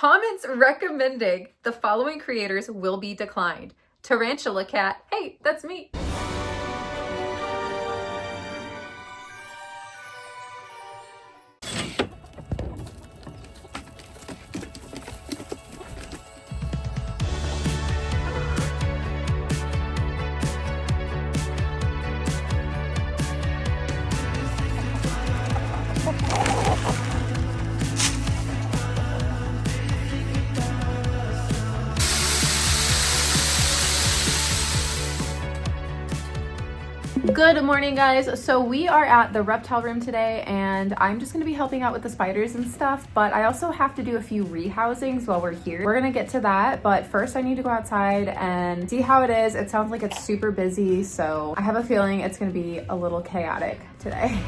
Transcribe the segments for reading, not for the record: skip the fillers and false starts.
Comments recommending the following creators will be declined. Tarantula Kat, hey, that's me. Good morning, guys. So we are at the reptile room today and I'm just going to be helping out with the spiders and stuff, but I also have to do a few rehousings while we're here. We're going to get to that, but first I need to go outside and see how it is. It sounds like it's super busy, so I have a feeling it's going to be a little chaotic today.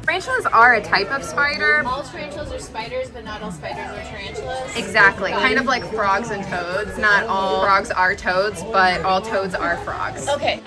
Tarantulas are a type of spider. All tarantulas are spiders, but not all spiders are tarantulas. Exactly. Kind of like frogs and toads. Not all frogs are toads, but all toads are frogs. Okay.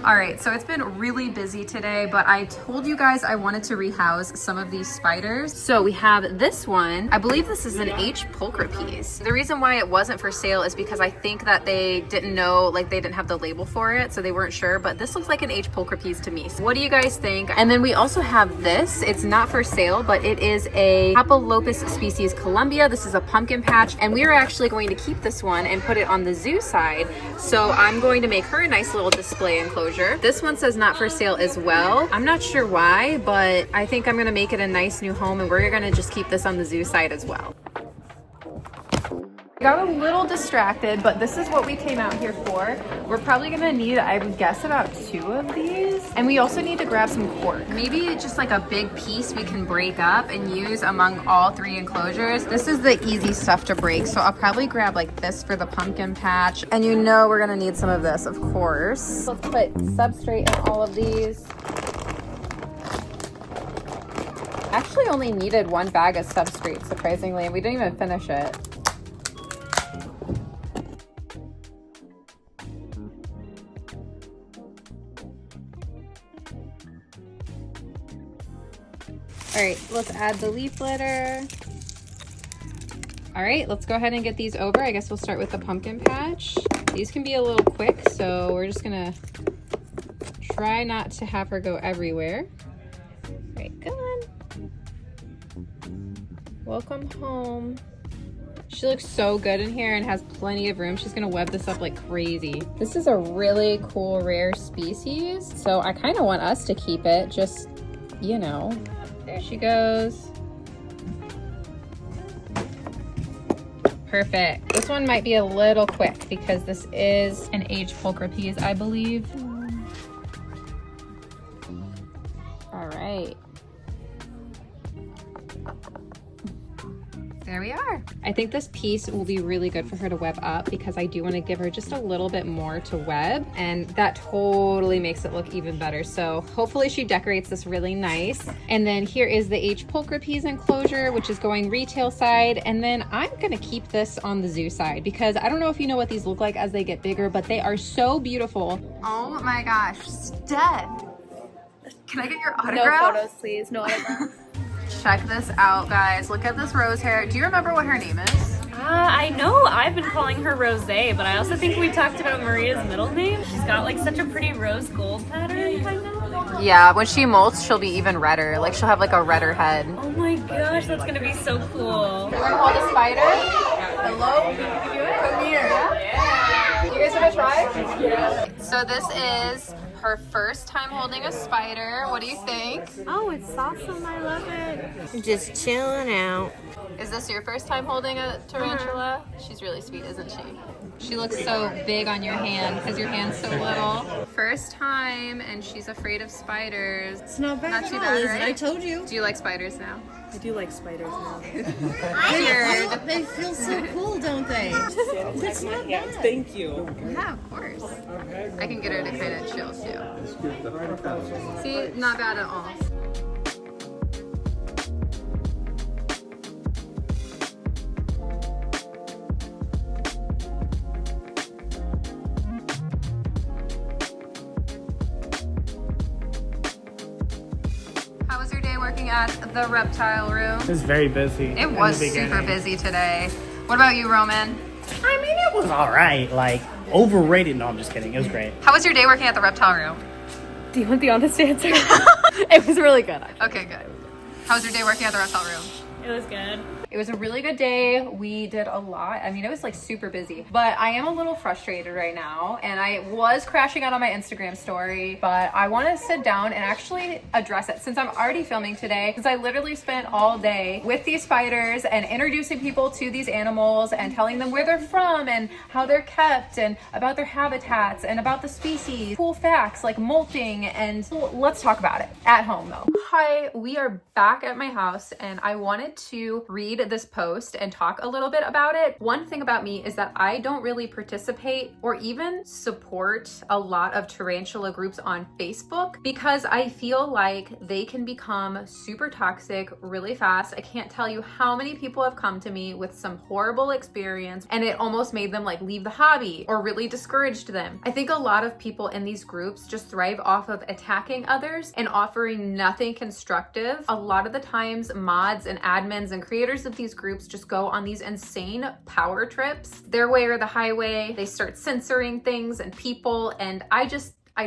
All right, so it's been really busy today, but I told you guys I wanted to rehouse some of these spiders. So we have this one. I believe this is an H. pulchripes. The reason why it wasn't for sale is because I think that they didn't know, like they didn't have the label for it, so they weren't sure, but this looks like an H. pulchripes to me. So what do you guys think? And then we also have this. It's not for sale, but it is a Papilopus species Columbia. This is a pumpkin patch, and we are actually going to keep this one and put it on the zoo side. So I'm going to make her a nice little display enclosure. This one says not for sale as well. I'm not sure why, but I think I'm gonna make it a nice new home and we're gonna just keep this on the zoo side as well. I got a little distracted, but this is what we came out here for. We're probably gonna need, I would guess, about 2 of these. And we also need to grab some cork. Maybe just like a big piece we can break up and use among all 3 enclosures. This is the easy stuff to break, so I'll probably grab like this for the pumpkin patch. And you know we're gonna need some of this, of course. Let's put substrate in all of these. Actually only needed 1 bag of substrate, surprisingly, and we didn't even finish it. All right, let's add the leaf litter. All right, let's go ahead and get these over. I guess we'll start with the pumpkin patch. These can be a little quick, so we're just gonna try not to have her go everywhere. All right, come on. Welcome home. She looks so good in here and has plenty of room. She's gonna web this up like crazy. This is a really cool, rare species, so I kind of want us to keep it, just, you know. There she goes. Perfect. This one might be a little quick because this is an H. pulchripes, I believe. All right. There we are. I think this piece will be really good for her to web up because I do want to give her just a little bit more to web, and that totally makes it look even better. So hopefully she decorates this really nice. And then here is the H. pulchripes enclosure, which is going retail side. And then I'm gonna keep this on the zoo side because I don't know if you know what these look like as they get bigger, but they are so beautiful. Oh my gosh, Steph. Can I get your autograph? No photos, please. No autograph. Check this out, guys. Look at this rose hair. Do you remember what her name is? I know I've been calling her Rose, but I also think we talked about Maria's middle name. She's got like such a pretty rose gold pattern, kind of. Yeah, when she molts, she'll be even redder. Like she'll have like a redder head. Oh my gosh, that's gonna be so cool. You wanna hold the spider? Hello? Can you do it? Come here. Yeah. You guys wanna try? Yeah. So this is her first time holding a spider. What do you think? Oh, it's awesome. I love it. Just chilling out. Is this your first time holding a tarantula? She's really sweet, isn't she? She looks so big on your hand because your hand's so little. First time, and she's afraid of spiders. It's not bad. Not too bad, right? I told you. Do you like spiders now? I do like spiders now. They feel so cool, don't they? That's not bad. Thank you. Yeah, of course. I can get her to kind of chill too. See, not bad at all. at the reptile room. It was very busy. It was super busy today. What about you, Roman? I mean, it was all right. Like, overrated. No, I'm just kidding. It was great. How was your day working at the reptile room? Do you want the honest answer? It was really good. Okay, good. How was your day working at the reptile room? It was good. It was a really good day. We did a lot. I mean, it was like super busy, but I am a little frustrated right now. And I was crashing out on my Instagram story, but I want to sit down and actually address it since I'm already filming today, because I literally spent all day with these spiders and introducing people to these animals and telling them where they're from and how they're kept and about their habitats and about the species, cool facts like molting. And let's talk about it at home though. Hi, we are back at my house and I wanted to read this post and talk a little bit about it. One thing about me is that I don't really participate or even support a lot of tarantula groups on Facebook because I feel like they can become super toxic really fast. I can't tell you how many people have come to me with some horrible experience and it almost made them like leave the hobby or really discouraged them. I think a lot of people in these groups just thrive off of attacking others and offering nothing constructive. A lot of the times mods and admins and creators of these groups just go on these insane power trips, their way or the highway. They start censoring things and people, and I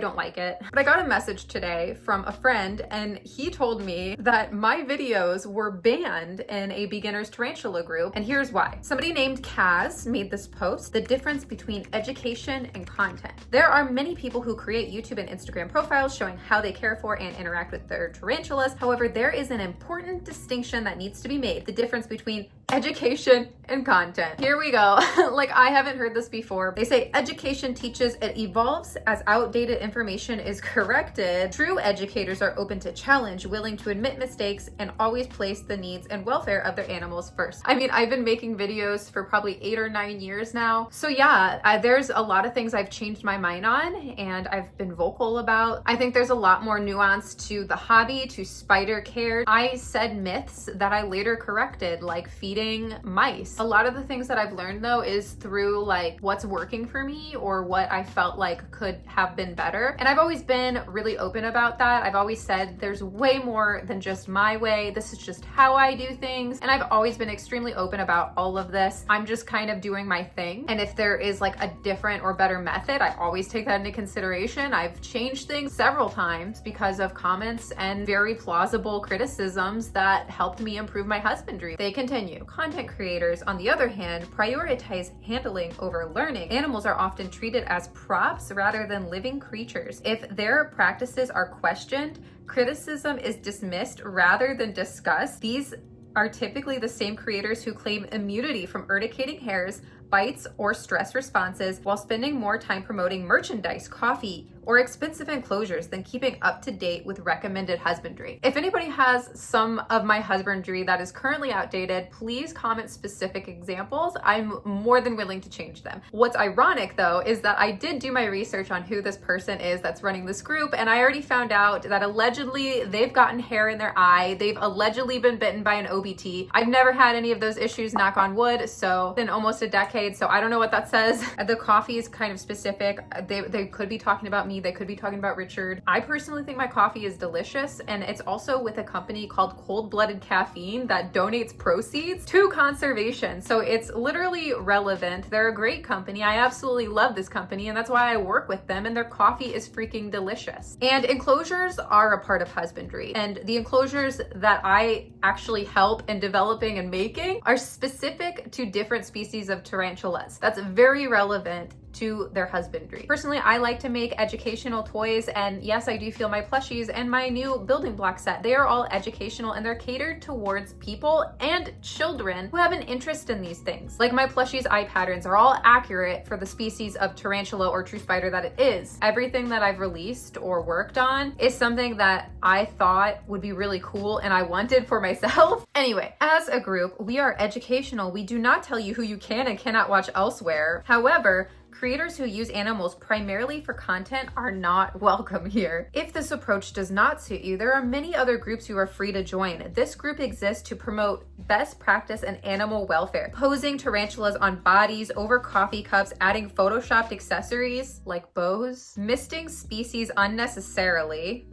don't like it. But I got a message today from a friend and he told me that my videos were banned in a beginner's tarantula group. And here's why. Somebody named Kaz made this post, the difference between education and content. There are many people who create YouTube and Instagram profiles showing how they care for and interact with their tarantulas. However, there is an important distinction that needs to be made, the difference between education and content. Here we go. Like, I haven't heard this before. They say education teaches, it evolves as outdated information is corrected. True educators are open to challenge, willing to admit mistakes, and always place the needs and welfare of their animals first. I mean, I've been making videos for probably 8 or 9 years now. So yeah, there's a lot of things I've changed my mind on and I've been vocal about. I think there's a lot more nuance to the hobby, to spider care. I said myths that I later corrected, like feeding mice. A lot of the things that I've learned though is through like what's working for me or what I felt like could have been better. And I've always been really open about that. I've always said there's way more than just my way. This is just how I do things. And I've always been extremely open about all of this. I'm just kind of doing my thing. And if there is like a different or better method, I always take that into consideration. I've changed things several times because of comments and very plausible criticisms that helped me improve my husbandry. They continue. Content creators, on the other hand, prioritize handling over learning. Animals are often treated as props rather than living creatures. If their practices are questioned, criticism is dismissed rather than discussed. These are typically the same creators who claim immunity from urticating hairs, bites, or stress responses while spending more time promoting merchandise, coffee, or expensive enclosures than keeping up to date with recommended husbandry. If anybody has some of my husbandry that is currently outdated, please comment specific examples. I'm more than willing to change them. What's ironic though is that I did do my research on who this person is that's running this group, and I already found out that allegedly they've gotten hair in their eye. They've allegedly been bitten by an OBT. I've never had any of those issues, knock on wood, so in almost a decade, so I don't know what that says. The coffee is kind of specific. They could be talking about me. They could be talking about Richard. I personally think my coffee is delicious, and it's also with a company called Cold Blooded Caffeine that donates proceeds to conservation. So it's literally relevant. They're a great company. I absolutely love this company, and that's why I work with them, and their coffee is freaking delicious. And enclosures are a part of husbandry, and the enclosures that I actually help in developing and making are specific to different species of tarantulas. That's very relevant to their husbandry. Personally, I like to make educational toys, and yes, I do feel my plushies and my new building block set, they are all educational and they're catered towards people and children who have an interest in these things. Like my plushies eye patterns are all accurate for the species of tarantula or true spider that it is. Everything that I've released or worked on is something that I thought would be really cool and I wanted for myself. Anyway, as a group, we are educational. We do not tell you who you can and cannot watch elsewhere. However, creators who use animals primarily for content are not welcome here. If this approach does not suit you, there are many other groups you are free to join. This group exists to promote best practice and animal welfare, posing tarantulas on bodies over coffee cups, adding photoshopped accessories like bows, misting species unnecessarily,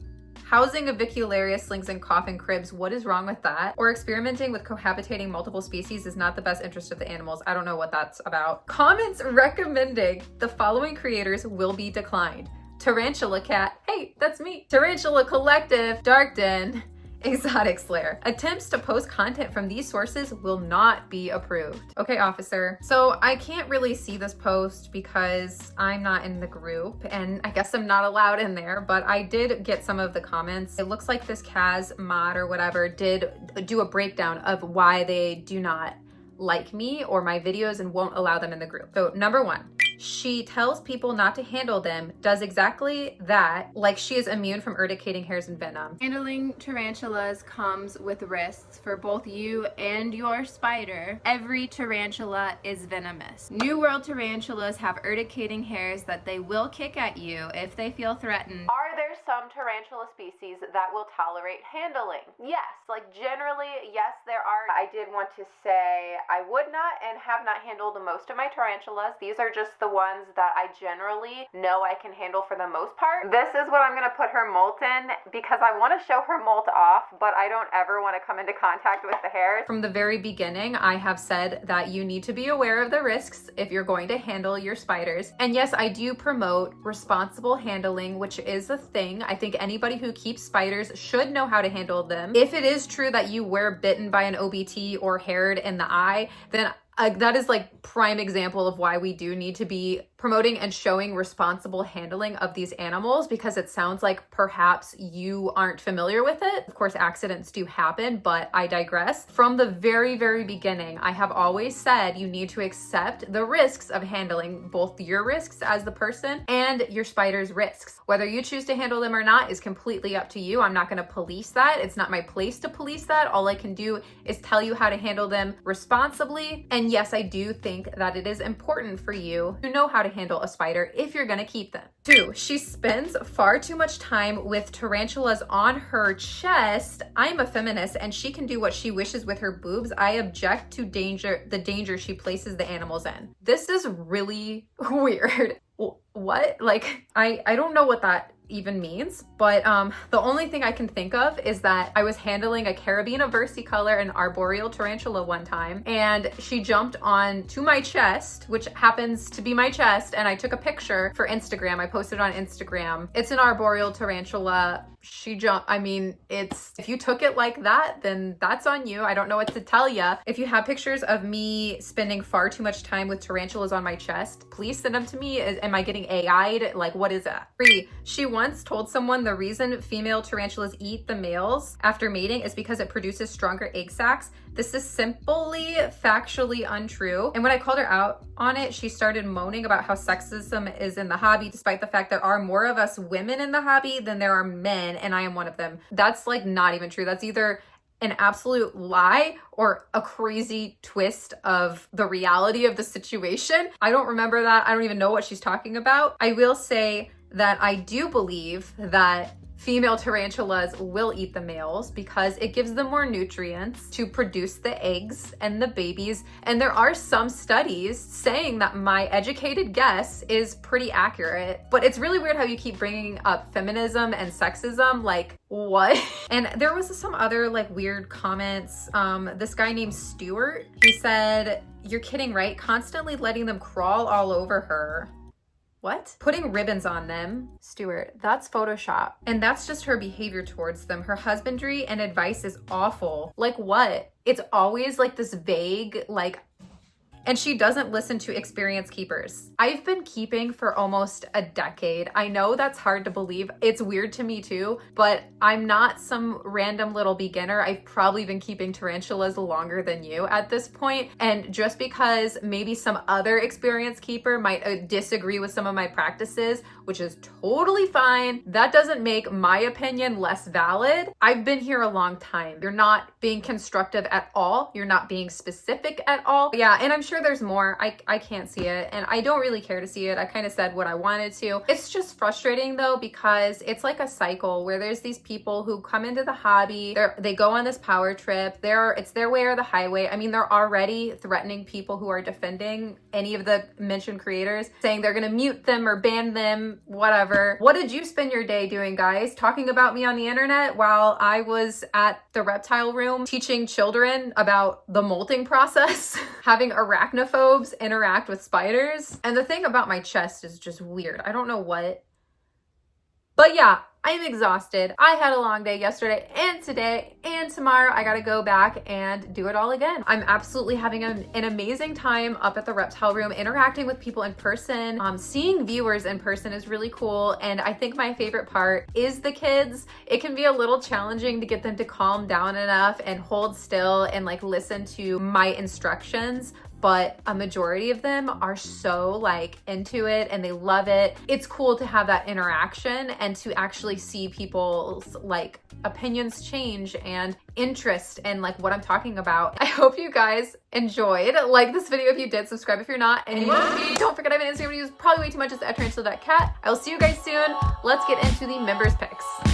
Housing avicularia slings in coffin cribs. What is wrong with that? Or experimenting with cohabitating multiple species is not the best interest of the animals. I don't know what that's about. Comments recommending the following creators will be declined. Tarantula Kat, hey, that's me. Tarantula Collective, Darkden, Exotic Slayer. Attempts to post content from these sources will not be approved. Okay, officer. So I can't really see this post because I'm not in the group and I guess I'm not allowed in there, but I did get some of the comments. It looks like this Kaz mod or whatever did do a breakdown of why they do not like me or my videos and won't allow them in the group. So number one, she tells people not to handle them, does exactly that, like she is immune from urticating hairs and venom. Handling tarantulas comes with risks for both you and your spider. Every tarantula is venomous. New World tarantulas have urticating hairs that they will kick at you if they feel threatened. Are there some tarantula species that will tolerate handling? Yes, like generally, yes, there are. I did want to say I would not and have not handled most of my tarantulas. These are just the ones that I generally know I can handle for the most part. This is what I'm gonna put her molt in because I want to show her molt off, but I don't ever want to come into contact with the hairs. From the very beginning, I have said that you need to be aware of the risks if you're going to handle your spiders. And yes, I do promote responsible handling, which is a thing. I think anybody who keeps spiders should know how to handle them. If it is true that you were bitten by an OBT or haired in the eye, then that is like prime example of why we do need to be promoting and showing responsible handling of these animals, because it sounds like perhaps you aren't familiar with it. Of course, accidents do happen, but I digress. From the very, very beginning, I have always said you need to accept the risks of handling, both your risks as the person and your spider's risks. Whether you choose to handle them or not is completely up to you. I'm not going to police that. It's not my place to police that. All I can do is tell you how to handle them responsibly. And yes, I do think that it is important for you to know how to handle a spider if you're gonna keep them. 2, she spends far too much time with tarantulas on her chest. I'm a feminist and she can do what she wishes with her boobs. I object to the danger she places the animals in. This is really weird. What? Like, I don't know what that even means, but the only thing I can think of is that I was handling a Carabina versicolor and arboreal tarantula one time, and she jumped on to my chest, which happens to be my chest, and I took a picture for Instagram. I posted on Instagram. It's an arboreal tarantula. She jumped. I mean, if you took it like that, then that's on you. I don't know what to tell you. If you have pictures of me spending far too much time with tarantulas on my chest, please send them to me. Am I getting AI'd? Like, what is that? 3, she once told someone the reason female tarantulas eat the males after mating is because it produces stronger egg sacs. This is simply factually untrue. And when I called her out on it, she started moaning about how sexism is in the hobby, despite the fact there are more of us women in the hobby than there are men, and I am one of them. That's like not even true. That's either an absolute lie or a crazy twist of the reality of the situation. I don't remember that. I don't even know what she's talking about. I will say that I do believe that female tarantulas will eat the males because it gives them more nutrients to produce the eggs and the babies. And there are some studies saying that my educated guess is pretty accurate. But it's really weird how you keep bringing up feminism and sexism. Like, what? And there was some other like weird comments. This guy named Stuart, he said, "You're kidding, right? Constantly letting them crawl all over her." What? Putting ribbons on them. Stuart, that's Photoshop. And that's just her behavior towards them. Her husbandry and advice is awful. Like what? It's always like this vague, like, and she doesn't listen to experienced keepers. I've been keeping for almost a decade. I know that's hard to believe. It's weird to me too, but I'm not some random little beginner. I've probably been keeping tarantulas longer than you at this point. And just because maybe some other experienced keeper might disagree with some of my practices, which is totally fine, that doesn't make my opinion less valid. I've been here a long time. You're not being constructive at all. You're not being specific at all. Yeah, and I'm sure sure there's more. I can't see it, and I don't really care to see it. I kind of said what I wanted to. It's just frustrating though, because it's like a cycle where there's these people who come into the hobby, they go on this power trip, it's their way or the highway. I mean, they're already threatening people who are defending any of the mentioned creators, saying they're gonna mute them or ban them, whatever. What did you spend your day doing, guys? Talking about me on the internet while I was at the reptile room teaching children about the molting process, having arachnophobes interact with spiders. And the thing about my chest is just weird. I don't know what. But yeah, I'm exhausted. I had a long day yesterday and today, and tomorrow I gotta go back and do it all again. I'm absolutely having an amazing time up at the reptile room, interacting with people in person. Seeing viewers in person is really cool, and I think my favorite part is the kids. It can be a little challenging to get them to calm down enough and hold still and like listen to my instructions, but a majority of them are so like into it and they love it. It's cool to have that interaction and to actually see people's like opinions change and interest in like what I'm talking about. I hope you guys enjoyed. Like this video if you did, subscribe if you're not, and don't forget I have an Instagram to use probably way too much. It's at Tarantula Kat. I will see you guys soon. Let's get into the members picks.